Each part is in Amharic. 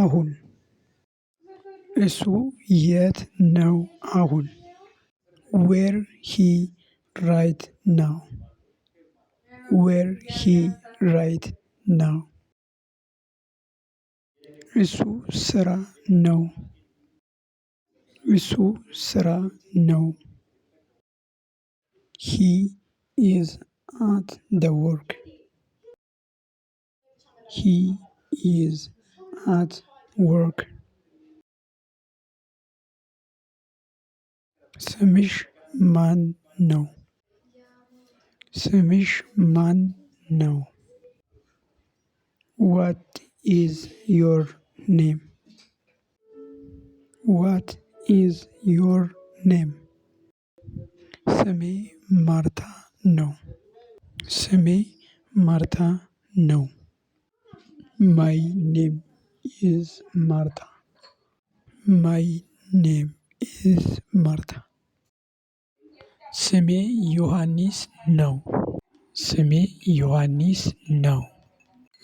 አሁን? እሱ የት ነው አሁን? ዌር ሂ ራይት ናው? ዌር ሂ ራይት ናው? እሱ ስራ ነው። እሱ ስራ ነው። ሂ ኢዝ አት ዘ ወርክ። ሂ ኢዝ አት ወርክ። ስምሽ ማን ነው? ስምሽ ማን ነው? ዋት ኢዝ ዮር ኔም? ዋት ኢዝ ዮር ኔም? ስሜ ማርታ ነው። ስሜ ማርታ ነው። ማይ ኔም ኢዝ ማርታ። ማይ ኔም ኢዝ ማርታ። ስሜ ዮሐንስ ነው። ስሜ ዮሐንስ ነው።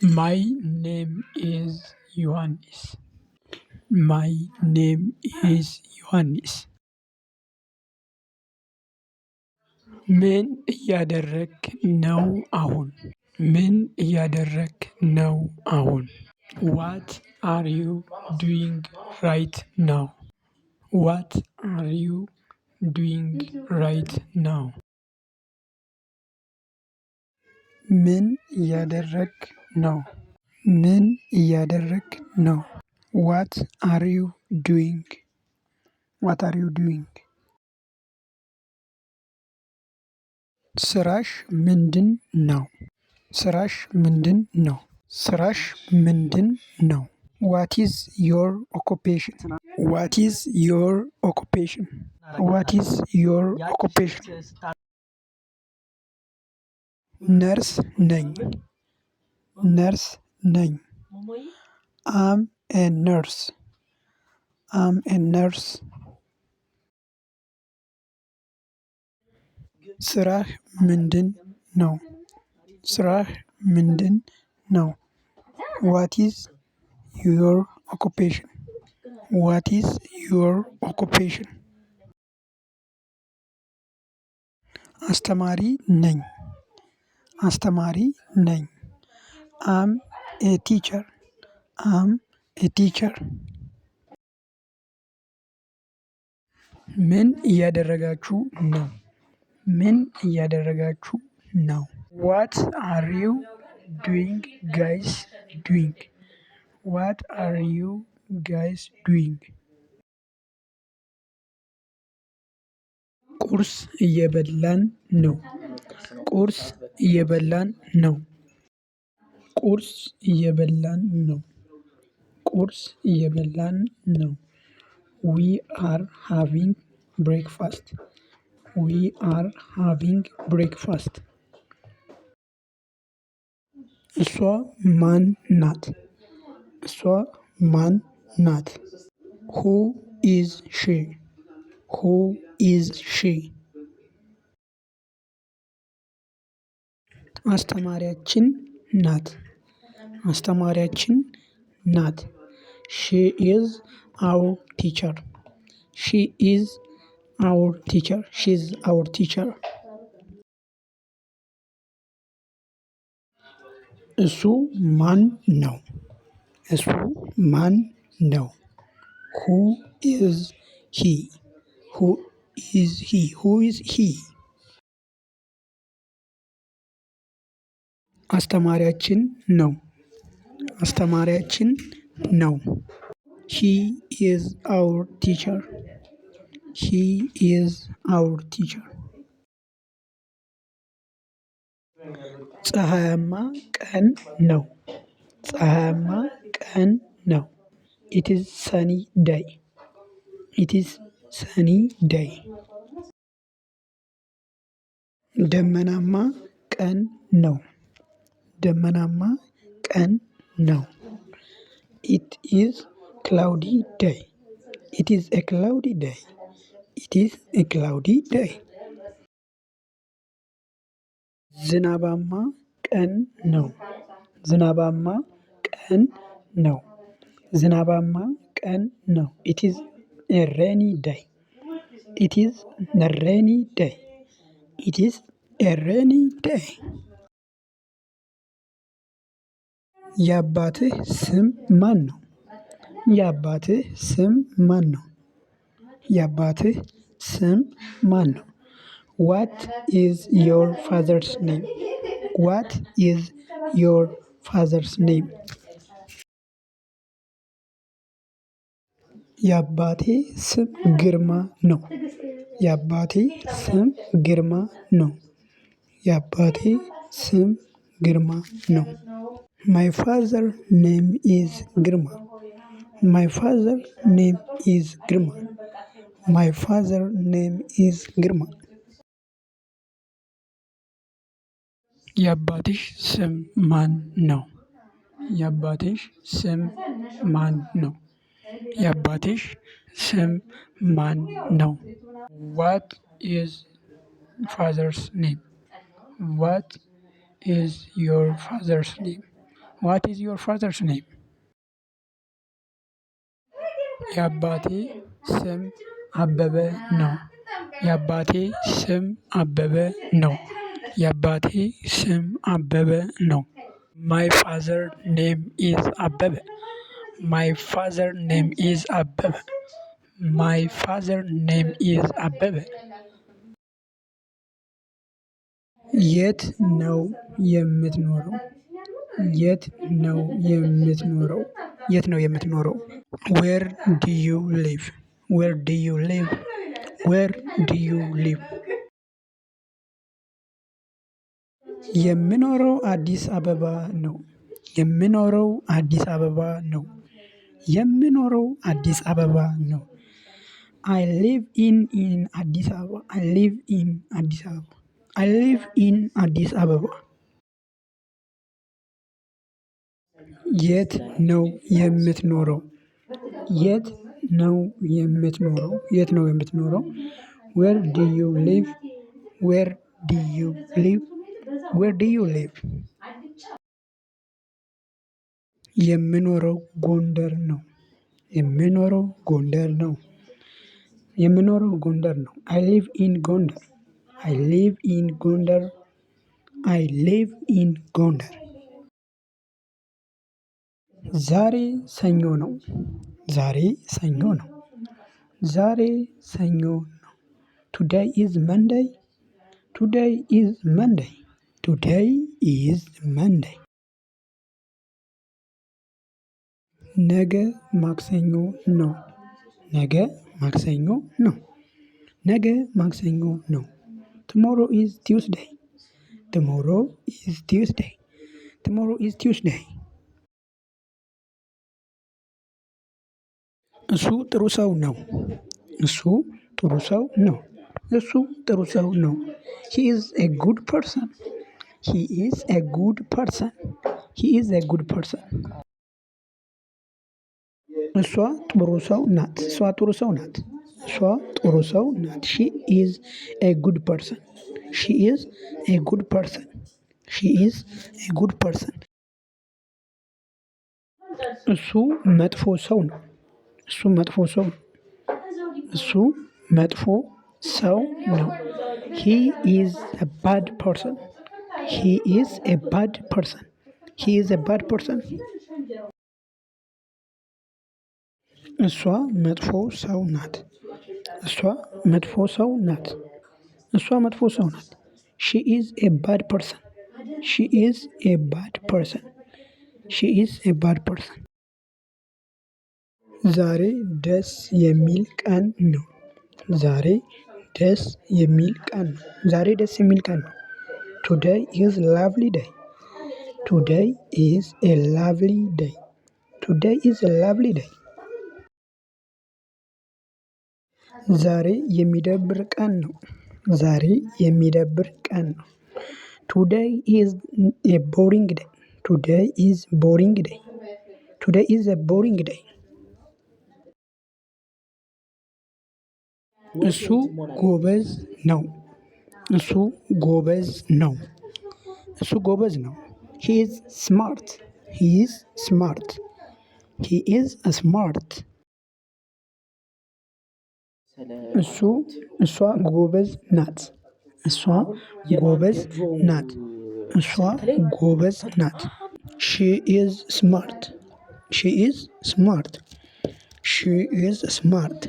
ማይ ኔም ኢዝ ዮሐንስ። ማይ ኔም ኢዝ ዮሐንስ። ምን እያደረክ ነው አሁን? ምን እያደረክ ነው አሁን? ዋት አር ዩ ዱይንግ ራይት ናው? ዋት አር ዩ ዱይንግ ራይት ናው? ምን እያደረክ ነው? ምን እያደረክ ነው? ዋት አር ዩ ዱይንግ? ዋት አር ዩ ዱይንግ? ስራሽ ምንድን ነው? ስራሽ ምንድን ነው? ስራሽ ምንድን ነው? ዋት ኢዝ ዮር ኦኩፔሽን? ዋት ኢዝ ዮር ኦኩፔሽን? ዋት ኢዝ ዮር ኦኩፔሽን? ነርስ ነኝ። ነርስ ነኝ። አም ኤ ነርስ። አም ኤ ነርስ። ስራህ ምንድን ነው? ስራህ ምንድን ነው? ዋት ኢዝ ዮር ኦኩፔሽን? ዋት ኢዝ ዮር ኦኩፔሽን? አስተማሪ ነኝ። አስተማሪ ነኝ። አም ኤ ቲቸር። አም ኤ ቲቸር። ምን እያደረጋችሁ ነው? ምን እያደረጋችሁ ነው? ዋት አር ዩ ዱይንግ ጋይስ ዱይንግ? ዋት አር ዩ ጋይስ ዱይንግ? ቁርስ እየበላን ነው። ቁርስ እየበላን ነው። ቁርስ እየበላን ነው። ቁርስ እየበላን ነው። ዊ አር ሃቪንግ ብሬክፋስት። ዊ አር ሃቪንግ ብሬክፋስት። እሷ ማን ናት? እሷ ማን ናት? ሁ ኢዝ ሺ? ሁ ኢዝ ሺ? አስተማሪያችን ናት። አስተማሪያችን ናት። ሺ ኢዝ አወር ቲቸር። ሺ ኢዝ አወር ቲቸር። ሺ ኢዝ አወር ቲቸር። እሱ ማን ነው? እሱ ማን ነው? ሁ ኢዝ ሂ? ሁ ኢዝ ሂ? ሁ ኢዝ ሂ? አስተማሪያችን ነው። አስተማሪያችን ነው። ሂ ኢዝ አወር ቲቸር። ሂ ኢዝ አወር ቲቸር። ፀሀያማ ቀን ነው። ፀሀያማ ቀን ነው። ኢት ኢዝ ሰኒ ዴይ። ኢት ኢዝ ሰኒ ዴይ። ደመናማ ቀን ነው። ደመናማ ቀን ነው። ኢት ኢዝ ክላውዲ ዴይ። ኢት ኢዝ ኤ ክላውዲ ዴይ። ኢት ኢዝ ኤ ክላውዲ ዴይ። ዝናባማ ቀን ነው። ዝናባማ ቀን ነው። ዝናባማ ቀን ነው። ኢት ኢዝ ኤ ሬኒ ዴይ። ኢት ኢዝ ኤ ሬኒ ዴይ። ኢት ኢዝ ኤ ሬኒ ዴይ። የአባትህ ስም ማን ነው? የአባትህ ስም ማን ነው? የአባትህ ስም ማን ነው? ዋት ኢዝ ዮር ፋዘርስ ኔም? ዋት ኢዝ ዮር ፋዘርስ ኔም? የአባቴ ስም ግርማ ነው። የአባቴ ስም ግርማ ነው። የአባቴ ስም ግርማ ነው። ማይ ፋዘር ኔም ኢዝ ግርማ። ማይ ፋዘር ኔም ኢዝ ግርማ። ማይ ፋዘር ኔም ኢዝ ግርማ። የአባትሽ ስም ማን ነው? የአባትሽ ስም ማን ነው? የአባትሽ ስም ማን ነው? ዋት ኢዝ ፋዘርስ ኔም? ዋት ኢዝ ዮር ፋዘርስ ኔም? ዋት ኢዝ ዮር ፋዘርስ ኔም? የአባቴ ስም አበበ ነው። የአባቴ ስም አበበ ነው። የአባቴ ስም አበበ ነው። ማይ ፋዘር ኔም ኢዝ አበበ። ማይ ፋዘር ኔም ኢዝ አበበ። ማይ ፋዘር ኔም ኢዝ አበበ። የት ነው የምትኖረው? የት ነው የምትኖረው? የት ነው የምትኖረው? ዌር ዱ ዩ ሊቭ? ዌር ዱ ዩ ሊቭ? ዌር ዱ ዩ ሊቭ? የምኖረው አዲስ አበባ ነው። የምኖረው አዲስ አበባ ነው። የምኖረው አዲስ አበባ ነው። አይ ሊቭ ኢን አዲስ አበባ። አይ ሊቭ ኢን አዲስ አበባ። አይ ሊቭ ኢን አዲስ አበባ። የት ነው የምትኖረው? የት ነው የምትኖረው? የት ነው የምትኖረው? ዌር ዱ ዩ ሊቭ? ዌር ዱ ዩ ሊቭ? ዌር ዱ ዩ ሊቭ? የምኖረው ጎንደር ነው። የምኖረው ጎንደር ነው። የምኖረው ጎንደር ነው። አይ ሊቭ ኢን ጎንደር። አይ ሊቭ ኢን ጎንደር። አይ ሊቭ ኢን ጎንደር። ዛሬ ሰኞ ነው። ዛሬ ሰኞ ነው። ዛሬ ሰኞ ነው። ቱዴይ ኢዝ መንደይ። ቱዴይ ኢዝ መንደይ። ቱዴይ ኢዝ መንደይ። ነገ ማክሰኞ ነው። ነገ ማክሰኞ ነው። ነገ ማክሰኞ ነው። ቱሞሮ ኢዝ ቲውስዴይ። ቱሞሮ ኢዝ ቲውስዴይ። ቱሞሮ ኢዝ ቲውስዴይ። እሱ ጥሩ ሰው ነው። እሱ ጥሩ ሰው ነው። እሱ ጥሩ ሰው ነው። ሂ ኢዝ ኤ ጉድ ፐርሰን። ሂ ኢዝ ኤ ጉድ ፐርሰን። ሂ ኢዝ ኤ ጉድ ፐርሰን። እሷ ጥሩ ሰው ናት። እሷ ጥሩ ሰው ናት። እሷ ጥሩ ሰው ናት። ሺ ኢዝ ኤ ጉድ ፐርሰን። ሺ ኢዝ ኤ ጉድ ፐርሰን። ሺ ኢዝ ኤ ጉድ ፐርሰን። እሱ መጥፎ ሰው ነው። እሱ መጥፎ ሰው ነው። እሱ መጥፎ ሰው ነው። ሂ ኢዝ ኤ ባድ ፐርሰን። ሂ ኢዝ ኤ ባድ ፐርሰን። ሂ ኢዝ ኤ ባድ ፐርሰን። እሷ መጥፎ ሰው ናት። እሷ መጥፎ ሰው ናት። እሷ መጥፎ ሰው ናት። ሺ ኢዝ ኤ ባድ ፐርሰን። ሺ ኢዝ ኤ ባድ ፐርሰን። ሺ ኢዝ ኤ ባድ ፐርሰን። ዛሬ ደስ የሚል ቀን ነው። ዛሬ ደስ የሚል ቀን ነው። ዛሬ ደስ የሚል ቀን ነው። ቱዴይ ኢዝ ላቭሊ ዴይ። ቱዴይ ኢዝ ኤ ላቭሊ ዴይ። ቱዴይ ኢዝ ኤ ላቭሊ ዴይ። ዛሬ የሚደብር ቀን ነው። ዛሬ የሚደብር ቀን ነው። ቱዴይ ኢዝ ኤ ቦሪንግ ዴይ። ቱዴይ ኢዝ ቦሪንግ ዴይ። ቱዴይ ኢዝ ኤ ቦሪንግ ዴይ። እሱ ጎበዝ ነው። እሱ ጎበዝ ነው። እሱ ጎበዝ ነው። ሂ ኢዝ ስማርት። ሂ ኢዝ ስማርት። ሂ ኢዝ ስማርት። እሱ እሷ ጎበዝ ናት። እሷ ጎበዝ ናት። እሷ ጎበዝ ናት። ሺ ኢዝ ስማርት። ሺ ኢዝ ስማርት። ሺ ኢዝ ስማርት።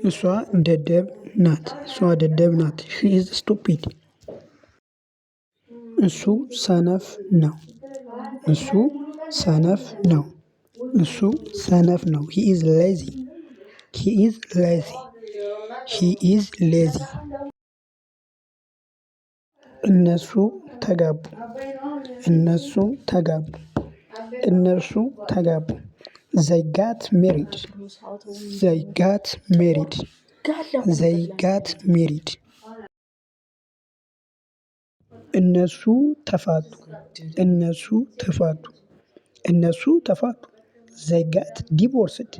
እሷ ደደብ ናት። እሷ ደደብ ናት። ሺ ኢዝ ስቱፒድ። እሱ ሰነፍ ነው። እሱ ሰነፍ ነው። እሱ ሰነፍ ነው። ሂ ኢዝ ሌዚ። ሂ ኢዝ ሌዚ። ሂ ኢዝ ሌዚ። እነሱ ተጋቡ። እነሱ ተጋቡ። እነርሱ ተጋቡ። ዘይ ጋት ሜሪድ። ዘይ ጋት ሜሪድ። ዘይ ጋት ሜሪድ። እነሱ ተፋቱ። እነሱ ተፋቱ። እነሱ ተፋቱ። ዘይ ጋት ዲቮርስድ።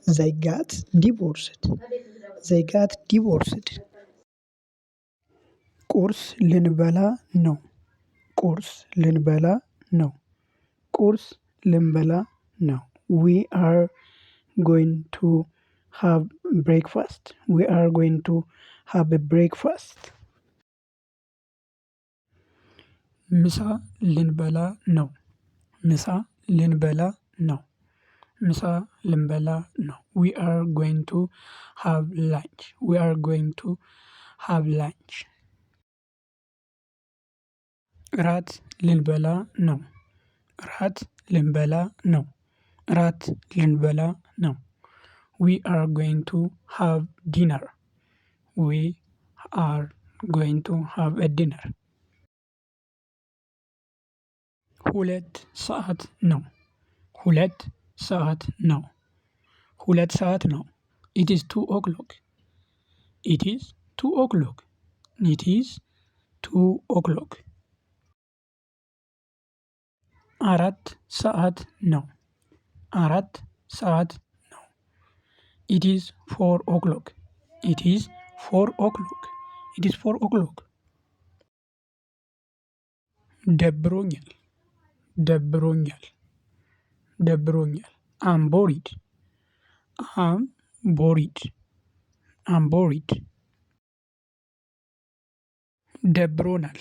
ዘይ ጋት ዲቮርስድ። ዘይ ጋት ዲቮርስድ። ቁርስ ልንበላ ነው። ቁርስ ልንበላ ነው። ቁርስ ልንበላ ነው። ዊ አር ጎይንግ ቱ ሃቭ ብሬክፋስት። ዊ አር ጎይንግ ቱ ሃቭ ብሬክፋስት። ምሳ ልንበላ ነው። ምሳ ልንበላ ነው። ምሳ ልንበላ ነው። ዊ አር ጎይንግ ቱ ሃቭ ላንች። ዊ አር ጎይንግ ቱ ሃቭ ላንች። እራት ልንበላ ነው። እራት ልንበላ ነው። እራት ልንበላ ነው። ዊ አር ጎይንግ ቱ ሃቭ ዲነር። ዊ አር ጎይንግ ቱ ሃቭ አ ዲነር። ሁለት ሰዓት ነው። ሁለት ሰዓት ነው። ሁለት ሰዓት ነው። ኢት ኢዝ 2 o'clock። ኢት ኢዝ 2 o'clock። ኢት ኢዝ 2 o'clock። አራት ሰዓት ነው። አራት ሰዓት ነው። ኢት ኢዝ 4 o'clock። ኢት ኢዝ 4 o'clock። ኢት ኢዝ 4 o'clock። ደብሮኛል። ደብሮኛል። ደብሮኛል። አም ቦሪድ። አም ቦሪድ። አም ቦሪድ። ደብሮናል።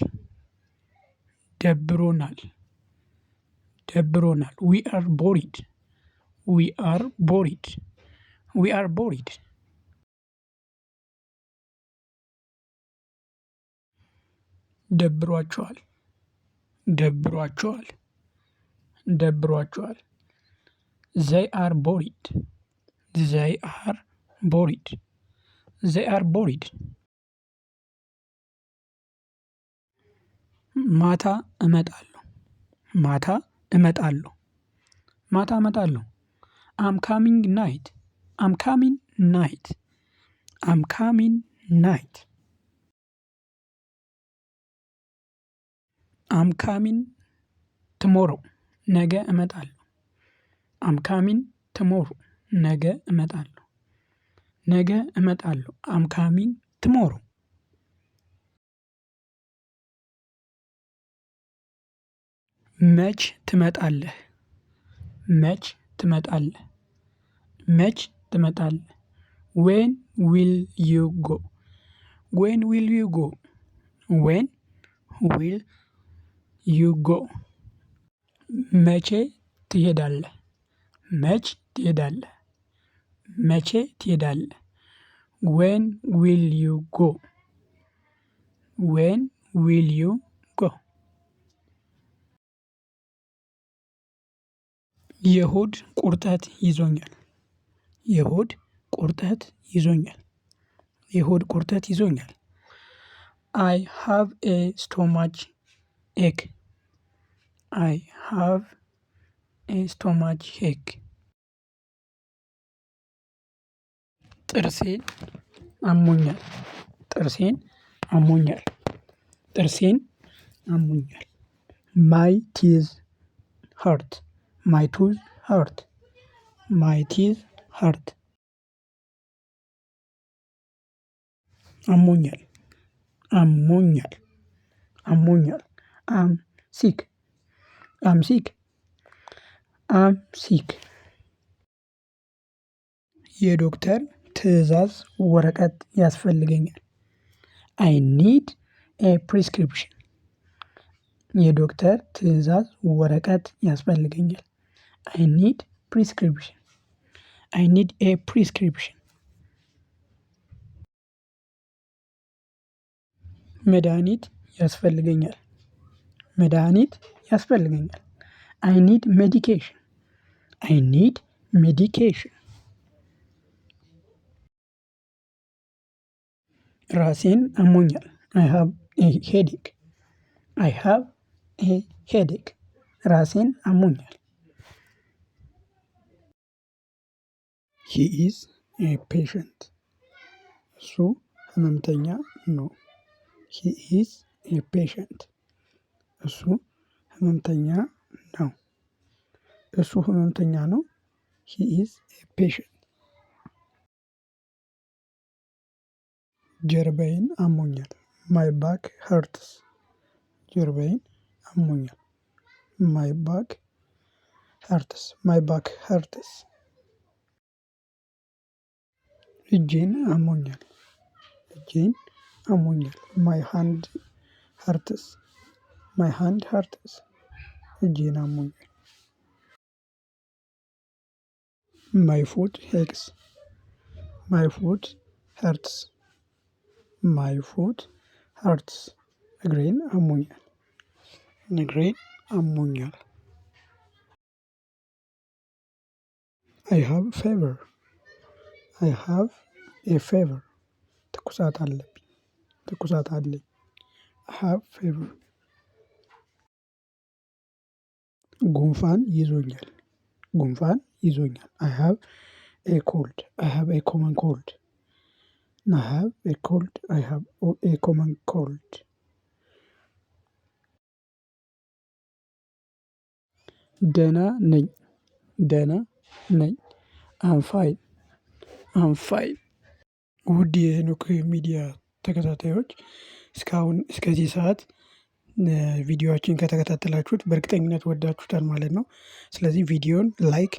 ደብሮናል። ደብሮናል። ዊ አር ቦሪድ። ዊ አር ቦሪድ። ዊ አር ቦሪድ። ደብሯቸዋል። ደብሯቸዋል። ደብሯቸዋል። ዘይ አር ቦሪድ። ዘይ አር ቦሪድ። ዘይ አር ቦሪድ። ማታ እመጣለሁ። ማታ እመጣለሁ። ማታ እመጣለሁ። አም ካሚንግ ናይት። አም ካሚንግ ናይት። አም ካሚንግ ናይት። አም ካሚንግ ቱሞሮ። ነገ እመጣለሁ። አም ካሚንግ ቱሞሮ። ነገ እመጣለሁ። ነገ እመጣለሁ። አም ካሚንግ ቱሞሮ። መች ትመጣለህ? መች ትመጣለህ? መች ትመጣለህ? ዌን ዊል ዩ ጎ? ዌን ዊል ዩ ጎ? ዌን ዊል ዩ ጎ? መቼ ትሄዳለህ? መች ትሄዳለህ? መቼ ትሄዳለህ? ዌን ዊል ዩ ጎ? ዌን ዊል ዩ ጎ? የሆድ ቁርጠት ይዞኛል። የሆድ ቁርጠት ይዞኛል። የሆድ ቁርጠት ይዞኛል። አይ ሃቭ ኤ ስቶማች ኤክ። አይ ሃቭ ኤ ስቶማች ኤክ። ጥርሴን አሞኛል። ጥርሴን አሞኛል። ጥርሴን አሞኛል። ማይ ቲዝ ሀርት። ማይ ቱዝ ሀርት። ማይ ቲዝ ሀርት። አሞኛል። አሞኛል። አሞኛል። አም ሲክ። አም ሲክ። አም ሲክ። የዶክተር ትዕዛዝ ወረቀት ያስፈልገኛል። አይ ኒድ ኤ ፕሪስክሪፕሽን። የዶክተር ትዕዛዝ ወረቀት ያስፈልገኛል። አይ ኒድ ፕሪስክሪፕሽን። አይ ኒድ ኤ ፕሪስክሪፕሽን። መድሃኒት ያስፈልገኛል። መድሃኒት ያስፈልገኛል። አይ ኒድ ሜዲኬሽን። አይ ኒድ ሜዲኬሽን። ራሴን አሞኛል። አይ ሃቭ ኤ ሄዴክ። አይ ሃቭ ኤ ሄዴክ። ራሴን አሞኛል። ሂ ኢዝ ኤ ፔሸንት። እሱ ህመምተኛ ነው። ሂ ኢዝ ኤ ፔሸንት። እሱ ህመምተኛ ነው። እሱ ህመምተኛ ነው። ሂ ኢዝ ኤ ፔሸንት። ጀርባዬን አሞኛል። ማይ ባክ ሀርትስ። ጀርባዬን አሞኛል። ማይ ባክ ሀርትስ። ማይ ባክ ሀርትስ። እጄን አሞኛል። እጄን አሞኛል። ማይ ሃንድ ሀርትስ። ማይ ሃንድ ሀርትስ። እጄን አሞኛል። ማይ ፉት ሄክስ። ማይ ፉት ሀርትስ። ማይ ፉት ሀርትስ። እግሬን አሞኛል። እግሬን አሞኛል። አይ ሃቭ ፌቨር። አይ ሃቭ ኤ ፌቨር። ትኩሳት አለብኝ። ትኩሳት አለኝ። አይ ሃቭ ፌቨር። ጉንፋን ይዞኛል። ጉንፋን ይዞኛል። አይ ሃቭ ኤ ኮልድ። አይ ሃቭ ኤ ኮመን ኮልድ። አይ ሃቭ ኤ ኮልድ። አይ ሃቭ ኤ ኮመን ኮልድ። ደህና ነኝ። ደህና ነኝ። አም ፋይን። አም ፋይን። ውድ የሄኖክ ሚዲያ ተከታታዮች እስካሁን እስከዚህ ሰዓት ቪዲዮዎችን ከተከታተላችሁት በእርግጠኝነት ወዳችሁታል ማለት ነው። ስለዚህ ቪዲዮን ላይክ፣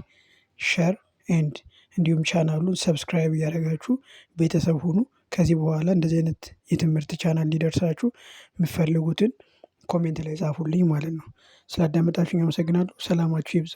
ሼር ኤንድ እንዲሁም ቻናሉን ሰብስክራይብ እያደረጋችሁ ቤተሰብ ሁኑ። ከዚህ በኋላ እንደዚህ አይነት የትምህርት ቻናል እንዲደርሳችሁ የምትፈልጉትን ኮሜንት ላይ ጻፉልኝ ማለት ነው። ስላዳመጣችሁኝ አመሰግናለሁ። ሰላማችሁ ይብዛ።